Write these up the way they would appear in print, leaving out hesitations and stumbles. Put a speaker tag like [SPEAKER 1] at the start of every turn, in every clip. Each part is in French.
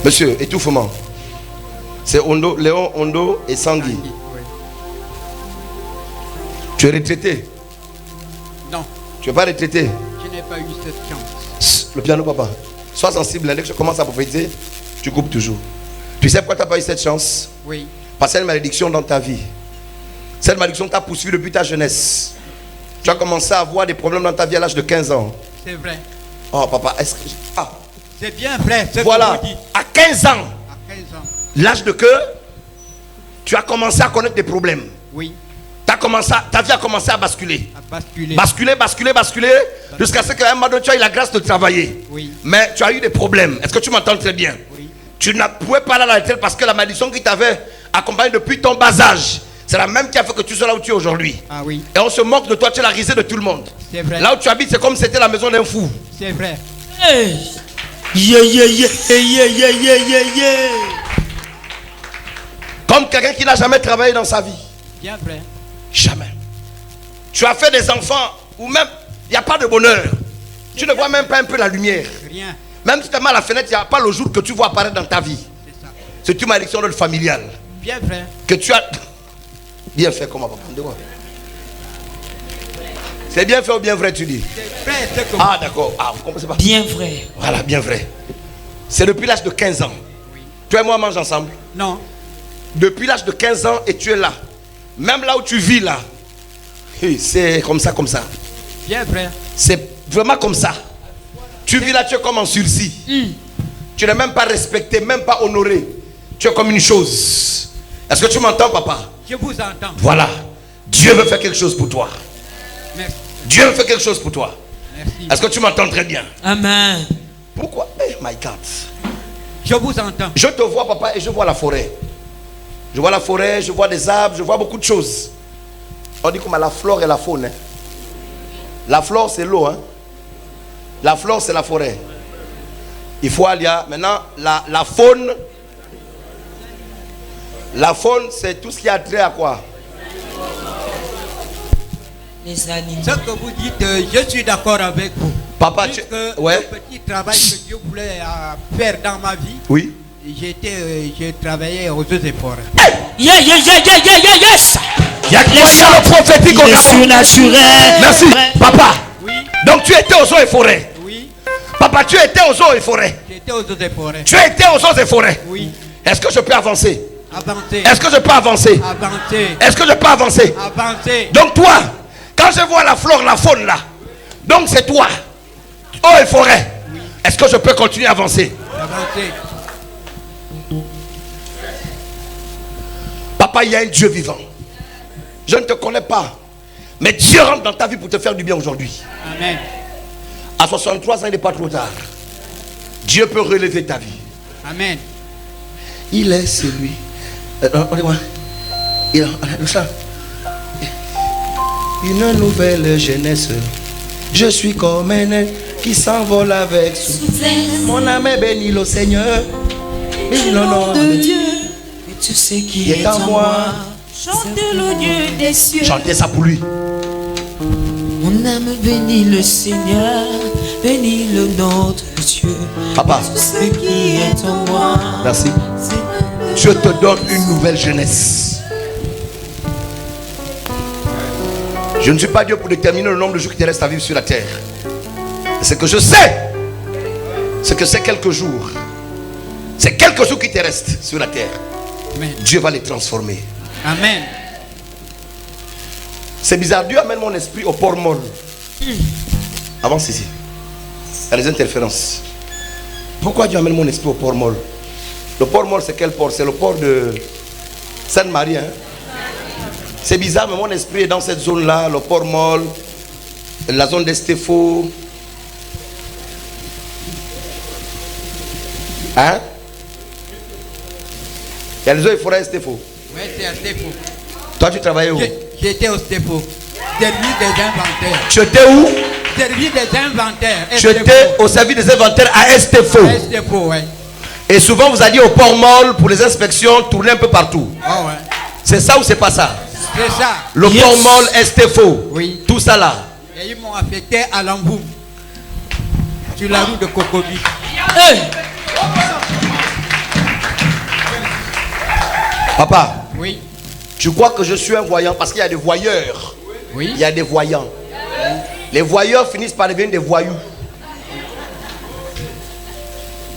[SPEAKER 1] Monsieur, étouffement. C'est Ondo, Léon, Ondo et Sangui.
[SPEAKER 2] Oui.
[SPEAKER 1] Tu es retraité?
[SPEAKER 2] Non.
[SPEAKER 1] Tu n'es pas retraité?
[SPEAKER 2] Je n'ai pas eu cette chance.
[SPEAKER 1] Le piano, papa. Sois sensible. Dès que je commence à prophétiser, tu coupes toujours. Tu sais pourquoi tu n'as pas eu cette chance?
[SPEAKER 2] Oui.
[SPEAKER 1] Parce qu'il y a une malédiction dans ta vie. Cette malédiction t'a poursuivi depuis ta jeunesse. Tu as commencé à avoir des problèmes dans ta vie à l'âge de 15 ans.
[SPEAKER 2] C'est vrai.
[SPEAKER 1] Oh papa, est-ce que... Ah.
[SPEAKER 2] C'est bien vrai.
[SPEAKER 1] Voilà, à 15 ans.
[SPEAKER 2] À 15 ans.
[SPEAKER 1] L'âge de que tu as commencé à connaître des problèmes.
[SPEAKER 2] Oui.
[SPEAKER 1] Ta vie a commencé à basculer.
[SPEAKER 2] À basculer.
[SPEAKER 1] Basculer. Jusqu'à ce qu'à un moment donné, tu as eu la grâce de travailler.
[SPEAKER 2] Oui.
[SPEAKER 1] Mais tu as eu des problèmes. Est-ce que tu m'entends très bien?
[SPEAKER 2] Oui.
[SPEAKER 1] Tu ne pouvais pas aller à la retraite parce que la malédiction qui t'avait accompagné depuis ton bas âge, c'est la même qui a fait que tu sois là où tu es aujourd'hui.
[SPEAKER 2] Ah oui.
[SPEAKER 1] Et on se moque de toi, tu es la risée de tout le monde.
[SPEAKER 2] C'est vrai.
[SPEAKER 1] Là où tu habites, c'est comme si c'était la maison d'un fou.
[SPEAKER 2] C'est vrai.
[SPEAKER 3] Hey. Yeah.
[SPEAKER 1] Comme quelqu'un qui n'a jamais travaillé dans sa vie.
[SPEAKER 2] Bien vrai.
[SPEAKER 1] Jamais. Tu as fait des enfants où même il n'y a pas de bonheur. Tu ne vois même pas un peu la lumière.
[SPEAKER 2] Rien.
[SPEAKER 1] Même si tu mets à la fenêtre, il n'y a pas le jour que tu vois apparaître dans ta vie.
[SPEAKER 2] C'est ça.
[SPEAKER 1] C'est une malédiction de familiale.
[SPEAKER 2] Bien vrai.
[SPEAKER 1] Que tu as bien fait comment papa? C'est bien fait ou bien vrai tu dis?
[SPEAKER 2] C'est vrai. C'est comme...
[SPEAKER 1] Ah d'accord. Ah vous comprenez pas?
[SPEAKER 3] Bien vrai.
[SPEAKER 1] Voilà, bien vrai. C'est depuis l'âge de 15 ans.
[SPEAKER 2] Oui.
[SPEAKER 1] Toi et moi mangent ensemble.
[SPEAKER 2] Non.
[SPEAKER 1] Depuis l'âge de 15 ans et tu es là. Même là où tu vis là. C'est comme ça.
[SPEAKER 2] Bien vrai.
[SPEAKER 1] C'est vraiment comme ça. Tu vis là, tu es comme en sursis. Tu n'es même pas respecté, même pas honoré. Tu es comme une chose. Est-ce que tu m'entends, papa?
[SPEAKER 2] Je vous entends.
[SPEAKER 1] Voilà. Dieu veut faire quelque chose pour toi.
[SPEAKER 2] Merci.
[SPEAKER 1] Dieu veut faire quelque chose pour toi.
[SPEAKER 2] Merci.
[SPEAKER 1] Est-ce que tu m'entends très bien?
[SPEAKER 3] Amen.
[SPEAKER 1] Pourquoi? Eh, my God.
[SPEAKER 2] Je vous entends.
[SPEAKER 1] Je te vois, papa, et je vois la forêt. Je vois la forêt, je vois des arbres, je vois beaucoup de choses. On dit comme la flore et la faune. Hein. La flore, c'est l'eau. Hein. La flore, c'est la forêt. Il faut aller à... Maintenant, la faune. La faune, c'est tout ce qui a trait à quoi?
[SPEAKER 3] Les animaux.
[SPEAKER 2] Ce que vous dites, je suis d'accord avec vous.
[SPEAKER 1] Papa,
[SPEAKER 2] Puisque
[SPEAKER 1] ouais.
[SPEAKER 2] le petit travail que Dieu voulait faire dans ma vie,
[SPEAKER 1] Oui.
[SPEAKER 2] j'ai travaillé aux eaux et forêts.
[SPEAKER 3] Yes.
[SPEAKER 1] Il y a le prophétique au
[SPEAKER 3] Je suis naturel.
[SPEAKER 1] Merci, papa.
[SPEAKER 2] Oui.
[SPEAKER 1] Donc tu étais aux eaux et forêts.
[SPEAKER 2] Oui.
[SPEAKER 1] Papa, tu étais aux eaux et forêts.
[SPEAKER 2] J'étais aux eaux et forêts.
[SPEAKER 1] Tu étais aux eaux et forêts.
[SPEAKER 2] Oui.
[SPEAKER 1] Est-ce que je peux avancer?
[SPEAKER 2] Avancer.
[SPEAKER 1] Est-ce que je peux avancer?
[SPEAKER 2] Avancer.
[SPEAKER 1] Est-ce que je peux avancer?
[SPEAKER 2] Avancer.
[SPEAKER 1] Donc toi, quand je vois la flore, la faune là, donc c'est toi. Eau et forêt.
[SPEAKER 2] Oui.
[SPEAKER 1] Est-ce que je peux continuer à avancer?
[SPEAKER 2] Avancer.
[SPEAKER 1] Papa, il y a un Dieu vivant. Je ne te connais pas. Mais Dieu rentre dans ta vie pour te faire du bien aujourd'hui.
[SPEAKER 2] Amen.
[SPEAKER 1] À 63 ans, il n'est pas trop tard. Dieu peut relever ta vie.
[SPEAKER 2] Amen.
[SPEAKER 1] Il est celui. Une nouvelle jeunesse. Je suis comme un aile qui s'envole avec souffle. Mon âme est bénie le Seigneur. Et le nom de Dieu.
[SPEAKER 3] Et tu sais qui est en
[SPEAKER 1] moi.
[SPEAKER 3] moi.
[SPEAKER 4] Chantez le Dieu des cieux.
[SPEAKER 1] Chantez ça pour lui.
[SPEAKER 3] Mon âme bénit le Seigneur, bénit le nom de Dieu.
[SPEAKER 1] Papa.
[SPEAKER 3] Tout ce qui est en moi.
[SPEAKER 1] Merci. Je te donne une nouvelle jeunesse. Je ne suis pas Dieu pour déterminer le nombre de jours qui te restent à vivre sur la terre. Ce que je sais, c'est que c'est quelques jours. C'est quelques jours qui te restent sur la terre.
[SPEAKER 2] Amen.
[SPEAKER 1] Dieu va les transformer.
[SPEAKER 2] Amen.
[SPEAKER 1] C'est bizarre. Dieu amène mon esprit au port Molle. Avance ici. Il y a des interférences. Pourquoi Dieu amène mon esprit au port Molle? Le port Molle, c'est quel port? C'est le port de Sainte-Marie. Hein? C'est bizarre, mais mon esprit est dans cette zone-là. Le port Molle, la zone d'Estefo. Hein? Il y a les eaux et forêts Estefo.
[SPEAKER 2] Oui, c'est à Stéphane.
[SPEAKER 1] Toi, tu travaillais où?
[SPEAKER 2] J'étais au Stéphane. Service des inventaires.
[SPEAKER 1] Tu étais où?
[SPEAKER 2] Service des inventaires.
[SPEAKER 1] Tu étais au service des inventaires à Estefo.
[SPEAKER 2] Stéphane, oui.
[SPEAKER 1] Et souvent, vous alliez au port Molle pour les inspections, tourner un peu partout.
[SPEAKER 2] Oh, ouais.
[SPEAKER 1] C'est ça ou c'est pas ça?
[SPEAKER 2] C'est ça.
[SPEAKER 1] Le
[SPEAKER 3] Yes.
[SPEAKER 1] port Molle, Estefo.
[SPEAKER 2] Oui.
[SPEAKER 1] Tout ça là.
[SPEAKER 2] Et ils m'ont affecté à Lamboum. Sur la route de Cocobi.
[SPEAKER 3] Hey.
[SPEAKER 1] Papa,
[SPEAKER 2] Oui.
[SPEAKER 1] tu crois que je suis un voyant parce qu'il y a des voyeurs.
[SPEAKER 2] Oui.
[SPEAKER 1] Il y a des voyants. Les voyeurs finissent par devenir des voyous.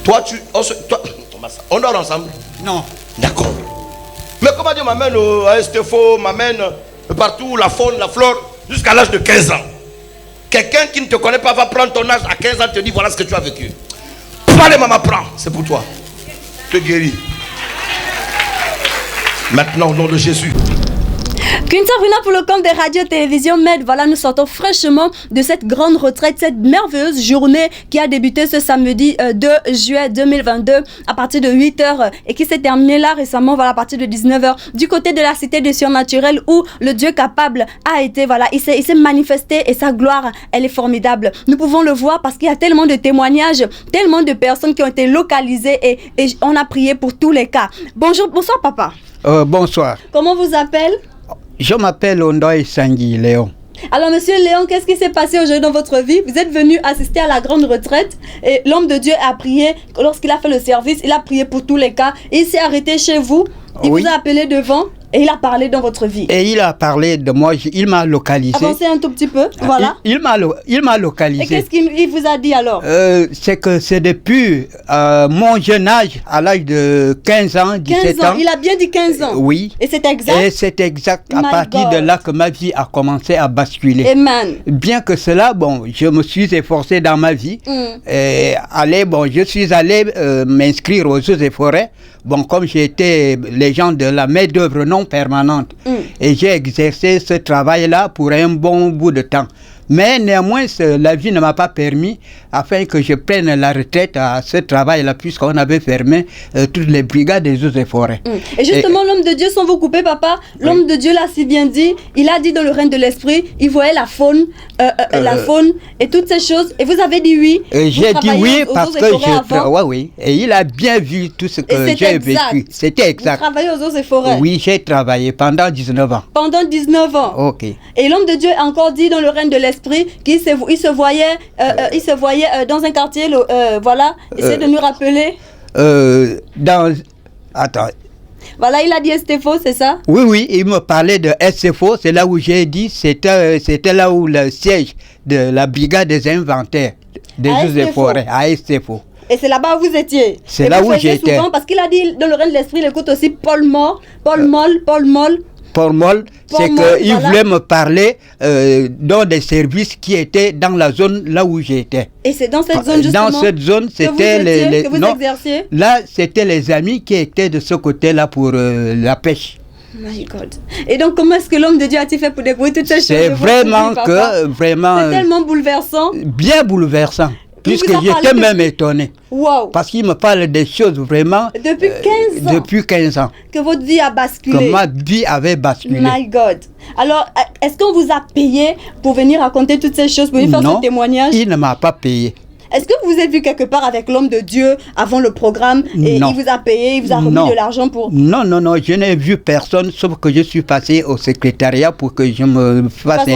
[SPEAKER 1] Toi, on dort ensemble?
[SPEAKER 2] Non.
[SPEAKER 1] D'accord. Mais comment Dieu m'amène à Estefo, m'amène partout, la faune, la flore, jusqu'à l'âge de 15 ans. Quelqu'un qui ne te connaît pas va prendre ton âge à 15 ans et te dit voilà ce que tu as vécu. Allez maman, prends, c'est pour toi. Te guéris. Maintenant au nom de Jésus.
[SPEAKER 5] Quinta Bruna pour le compte de Radio-Télévision Med. Voilà, nous sortons fraîchement de cette grande retraite, cette merveilleuse journée qui a débuté ce samedi 2 juillet 2022 à partir de 8h et qui s'est terminée là récemment, voilà, à partir de 19h du côté de la cité du surnaturel où le Dieu capable a été, voilà, il s'est manifesté et sa gloire, elle est formidable. Nous pouvons le voir parce qu'il y a tellement de témoignages, tellement de personnes qui ont été localisées et on a prié pour tous les cas. Bonjour, bonsoir papa.
[SPEAKER 6] Bonsoir.
[SPEAKER 5] Comment vous appelez?
[SPEAKER 6] Je m'appelle Ondoy Sangui Léon.
[SPEAKER 5] Alors, monsieur Léon, qu'est-ce qui s'est passé aujourd'hui dans votre vie? Vous êtes venu assister à la grande retraite et l'homme de Dieu a prié. Lorsqu'il a fait le service, il a prié pour tous les cas. Il s'est arrêté chez vous. Il vous a appelé devant et il a parlé dans votre vie.
[SPEAKER 6] Et il a parlé de moi. Il m'a localisé.
[SPEAKER 5] Avancez un tout petit peu. Voilà.
[SPEAKER 6] Il m'a localisé.
[SPEAKER 5] Et qu'est-ce qu'il vous a dit alors?
[SPEAKER 6] C'est que c'est depuis mon jeune âge, à l'âge de 15 ans, 17 ans.
[SPEAKER 5] Il a bien dit 15 ans.
[SPEAKER 6] Oui.
[SPEAKER 5] Et c'est exact?
[SPEAKER 6] Et c'est exact. À partir de là que ma vie a commencé à basculer.
[SPEAKER 5] Amen.
[SPEAKER 6] Bien que cela, bon, je me suis efforcé dans ma vie. Et je suis allé m'inscrire aux eaux et forêts. Bon, comme j'étais les gens de la main d'œuvre non permanente. Et j'ai exercé ce travail-là pour un bon bout de temps. Mais néanmoins, la vie ne m'a pas permis afin que je prenne la retraite à ce travail-là, puisqu'on avait fermé toutes les brigades des eaux et forêts.
[SPEAKER 5] Et justement, l'homme de Dieu, sans vous couper, papa, l'homme de Dieu l'a si bien dit, il a dit dans le règne de l'esprit, il voyait la faune et toutes ces choses. Et vous avez dit oui.
[SPEAKER 6] J'ai dit oui parce que oui. Et il a bien vu tout ce que j'ai vécu. C'était exact.
[SPEAKER 5] Vous travaillez aux eaux et forêts?
[SPEAKER 6] Oui, j'ai travaillé pendant 19 ans.
[SPEAKER 5] Pendant 19 ans.
[SPEAKER 6] Ok. Et
[SPEAKER 5] l'homme de Dieu a encore dit dans le règne de l'esprit qu'il se voyait dans un quartier, voilà, essayez de nous rappeler.
[SPEAKER 6] Attends.
[SPEAKER 5] Voilà, il a dit Estefo, c'est ça?
[SPEAKER 6] Oui, il me parlait de Estefo, c'est là où j'ai dit, c'était là où le siège de la brigade des inventaires des eaux et forêts, à Estefo.
[SPEAKER 5] Et c'est là-bas où vous étiez?
[SPEAKER 6] C'est là où j'étais.
[SPEAKER 5] Souvent, parce qu'il a dit dans le règne de l'esprit, il écoute aussi Paul Moll,
[SPEAKER 6] c'est qu'il voulait me parler dans des services qui étaient dans la zone là où j'étais.
[SPEAKER 5] Et c'est dans cette zone justement?
[SPEAKER 6] Dans cette zone, c'était
[SPEAKER 5] que vous exerciez?
[SPEAKER 6] Là, c'était les amis qui étaient de ce côté-là pour la pêche.
[SPEAKER 5] My God. Et donc, comment est-ce que l'homme de Dieu a-t-il fait pour découvrir toutes ces choses?
[SPEAKER 6] C'est vraiment
[SPEAKER 5] c'est tellement bouleversant.
[SPEAKER 6] Bien bouleversant. Puisque j'étais même étonné.
[SPEAKER 5] Wow.
[SPEAKER 6] Parce qu'il me parle des choses vraiment...
[SPEAKER 5] Depuis 15 ans.
[SPEAKER 6] Depuis 15 ans.
[SPEAKER 5] Que votre vie a basculé.
[SPEAKER 6] Que ma vie avait basculé.
[SPEAKER 5] My God. Alors, est-ce qu'on vous a payé pour venir raconter toutes ces choses, pour venir faire ce témoignage?
[SPEAKER 6] Il ne m'a pas payé.
[SPEAKER 5] Est-ce que vous êtes vu quelque part avec l'homme de Dieu avant le programme et
[SPEAKER 6] non.
[SPEAKER 5] Il vous a payé, il vous a remis de l'argent pour...
[SPEAKER 6] Non, je n'ai vu personne sauf que je suis passé au secrétariat pour que je me fasse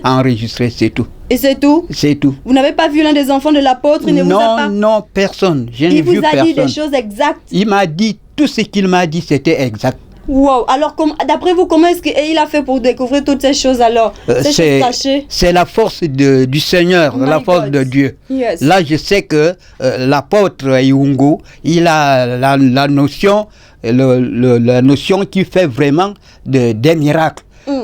[SPEAKER 6] enregistrer, c'est tout.
[SPEAKER 5] Et c'est tout?
[SPEAKER 6] C'est tout.
[SPEAKER 5] Vous n'avez pas vu l'un des enfants de l'apôtre? Il ne vous a pas...
[SPEAKER 6] Non, personne. Je n'ai vu personne.
[SPEAKER 5] Il vous a dit des choses exactes?
[SPEAKER 6] Il m'a dit, tout ce qu'il m'a dit, c'était exact.
[SPEAKER 5] Wow. Alors, d'après vous, comment est-ce qu'il a fait pour découvrir toutes ces choses alors? Ces choses cachées? C'est
[SPEAKER 6] la force du Seigneur, la force de Dieu.
[SPEAKER 5] Yes.
[SPEAKER 6] Là, je sais que l'apôtre Iungo, il a la notion qui fait vraiment des miracles.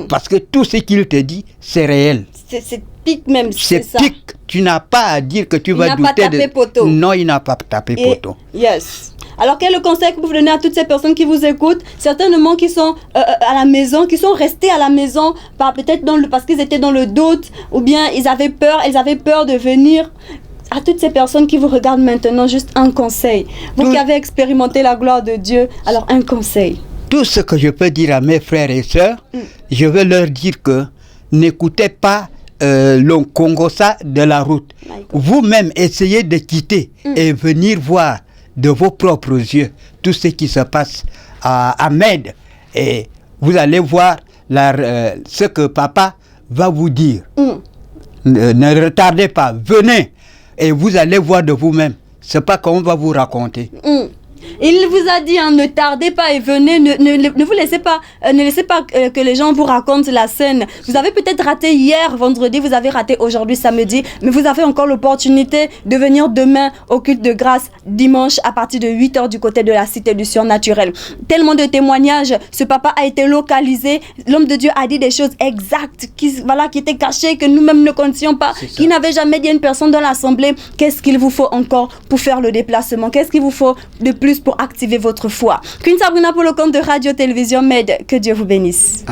[SPEAKER 6] Parce que tout ce qu'il te dit, c'est réel.
[SPEAKER 5] C'est pique même,
[SPEAKER 6] c'est ça. C'est pique. Tu n'as pas à dire que tu vas douter de...
[SPEAKER 5] Poteau.
[SPEAKER 6] Non, il n'a pas tapé poteau.
[SPEAKER 5] Yes. Alors, quel est le conseil que vous donnez à toutes ces personnes qui vous écoutent, certainement qui sont à la maison, qui sont restés à la maison, peut-être parce qu'ils étaient dans le doute, ou bien ils avaient peur de venir. À toutes ces personnes qui vous regardent maintenant, juste un conseil. Vous qui avez expérimenté la gloire de Dieu, alors un conseil.
[SPEAKER 6] Tout ce que je peux dire à mes frères et sœurs, je veux leur dire que n'écoutez pas le Congossa de la route. Vous-même, essayez de quitter et venir voir de vos propres yeux tout ce qui se passe à Med. Et vous allez voir ce que papa va vous dire. Ne retardez pas, venez et vous allez voir de vous-même. C'est pas qu'on va vous raconter.
[SPEAKER 5] Il vous a dit, hein, ne tardez pas et venez, ne vous laissez pas, ne laissez pas que les gens vous racontent la scène. Vous avez peut-être raté hier, vendredi, vous avez raté aujourd'hui, samedi, mais vous avez encore l'opportunité de venir demain au culte de grâce, dimanche, à partir de 8h du côté de la Cité du Surnaturel. Tellement de témoignages, ce papa a été localisé, l'homme de Dieu a dit des choses exactes, qui étaient cachées, que nous-mêmes ne connaissions pas, qui n'avaient jamais dit à une personne dans l'assemblée. Qu'est-ce qu'il vous faut encore pour faire le déplacement? Qu'est-ce qu'il vous faut de plus pour activer votre foi? Queen Sabrina pour le compte de Radio-Télévision Med, que Dieu vous bénisse.